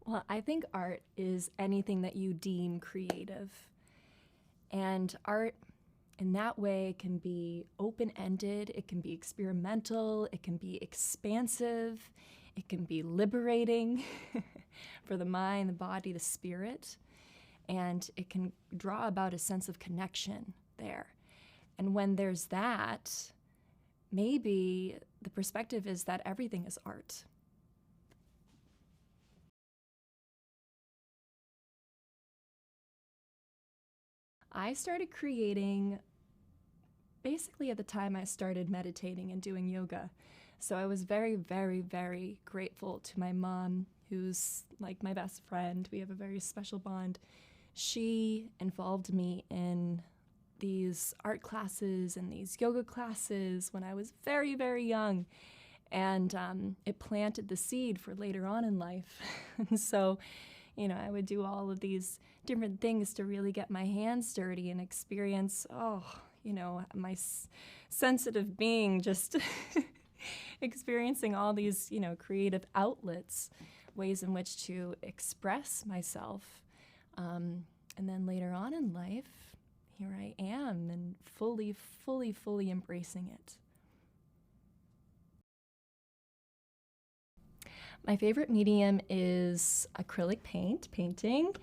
Well, I think art is anything that you deem creative. And art in that way can be open-ended, it can be experimental, it can be expansive, it can be liberating for the mind, the body, the spirit, and it can draw about a sense of connection there. And when there's that, maybe the perspective is that everything is art. I started creating basically at the time I started meditating and doing yoga. So I was very, very, very grateful to my mom, who's like my best friend. We have a very special bond. She involved me in these art classes and these yoga classes when I was very, very young. And it planted the seed for later on in life. And so, I would do all of these different things to really get my hands dirty and experience, my sensitive being just experiencing all these, creative outlets, ways in which to express myself. And then later on in life, here I am and fully embracing it. My favorite medium is acrylic painting,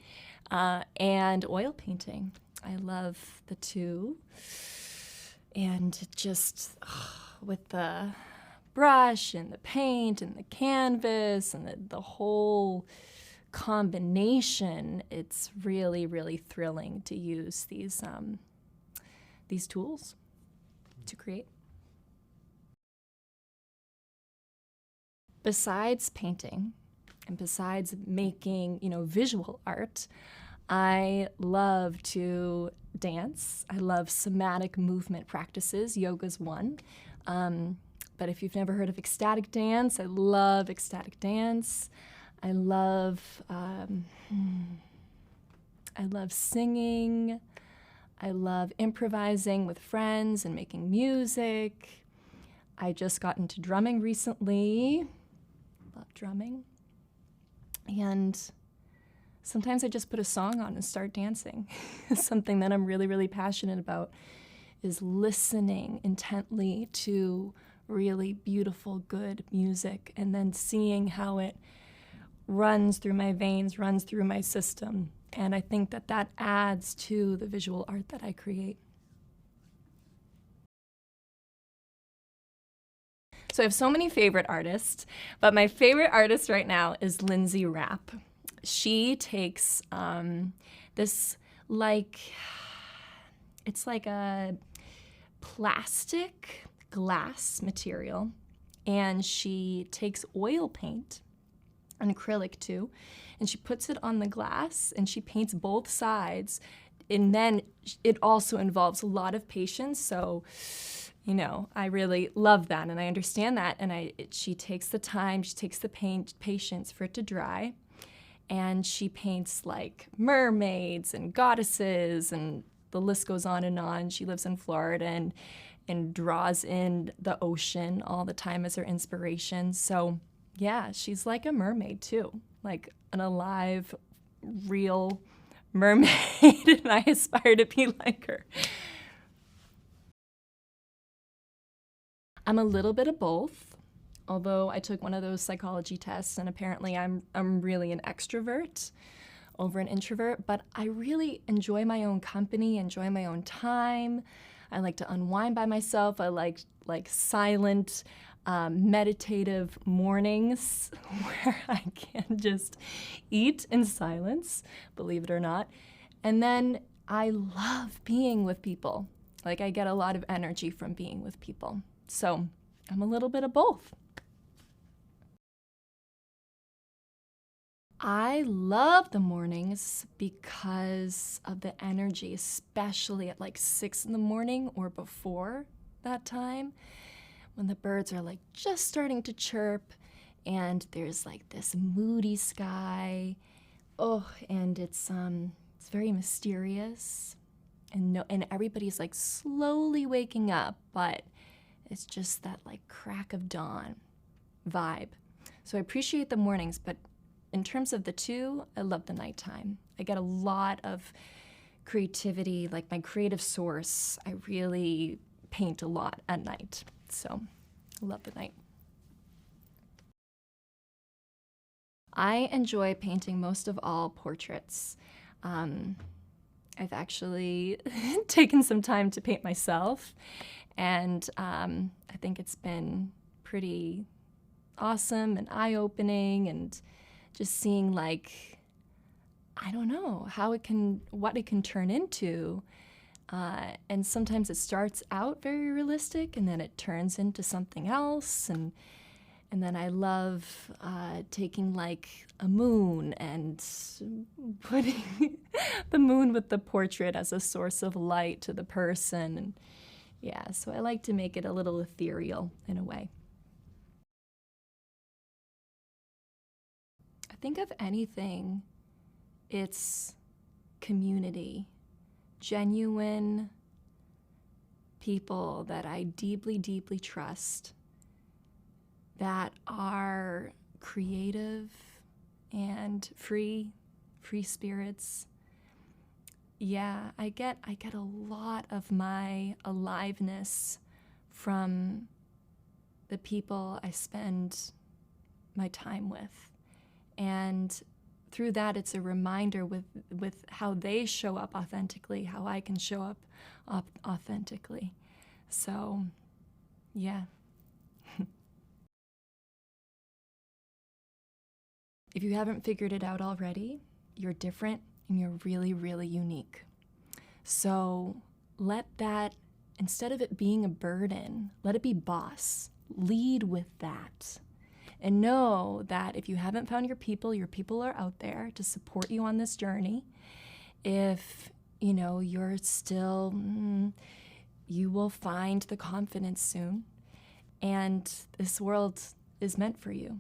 and oil painting. I love the two. And just with the brush and the paint and the canvas and the whole combination, it's really, really thrilling to use these tools to create. Besides painting and besides making, visual art, I love to dance. I love somatic movement practices. Yoga's one. But if you've never heard of ecstatic dance, I love ecstatic dance. I love singing. I love improvising with friends and making music. I just got into drumming recently. Love drumming. And sometimes I just put a song on and start dancing. Something that I'm really, really passionate about is listening intently to really beautiful, good music and then seeing how it runs through my veins, runs through my system. And I think that adds to the visual art that I create. So I have so many favorite artists, but my favorite artist right now is Lindsay Rapp. She takes it's like a plastic glass material, and she takes oil paint, and acrylic too, and she puts it on the glass and she paints both sides. And then it also involves a lot of patience, so I really love that and I understand that. And she takes the time, she takes the patience for it to dry, and she paints like mermaids and goddesses, and the list goes on and on. She lives in Florida and draws in the ocean all the time as her inspiration. So yeah, she's like a mermaid too, like an alive, real mermaid, and I aspire to be like her. I'm a little bit of both, although I took one of those psychology tests and apparently I'm really an extrovert over an introvert, but I really enjoy my own company, enjoy my own time. I like to unwind by myself. I like silent, meditative mornings where I can just eat in silence, believe it or not. And then I love being with people. Like I get a lot of energy from being with people. So I'm a little bit of both. I love the mornings because of the energy, especially at like 6 in the morning or before that time, when the birds are like just starting to chirp and there's like this moody sky. Oh, and it's very mysterious, and everybody's like slowly waking up, but it's just that like crack of dawn vibe. So I appreciate the mornings, but in terms of the two, I love the nighttime. I get a lot of creativity, like my creative source. I really paint a lot at night, so I love the night. I enjoy painting most of all portraits. I've actually taken some time to paint myself, and I think it's been pretty awesome and eye-opening, and just seeing, like, I don't know, what it can turn into. And sometimes it starts out very realistic, and then it turns into something else, and then I love taking like a moon and putting the moon with the portrait as a source of light to the person. And yeah, so I like to make it a little ethereal in a way. I think of anything, it's community, genuine people that I deeply, deeply trust, that are creative and free spirits. Yeah, I get a lot of my aliveness from the people I spend my time with. And through that, it's a reminder with how they show up authentically, how I can show up authentically. So, yeah. If you haven't figured it out already, you're different and you're really, really unique. So let that, instead of it being a burden, let it be boss. Lead with that. And know that if you haven't found your people are out there to support you on this journey. If, you're still, you will find the confidence soon. And this world is meant for you.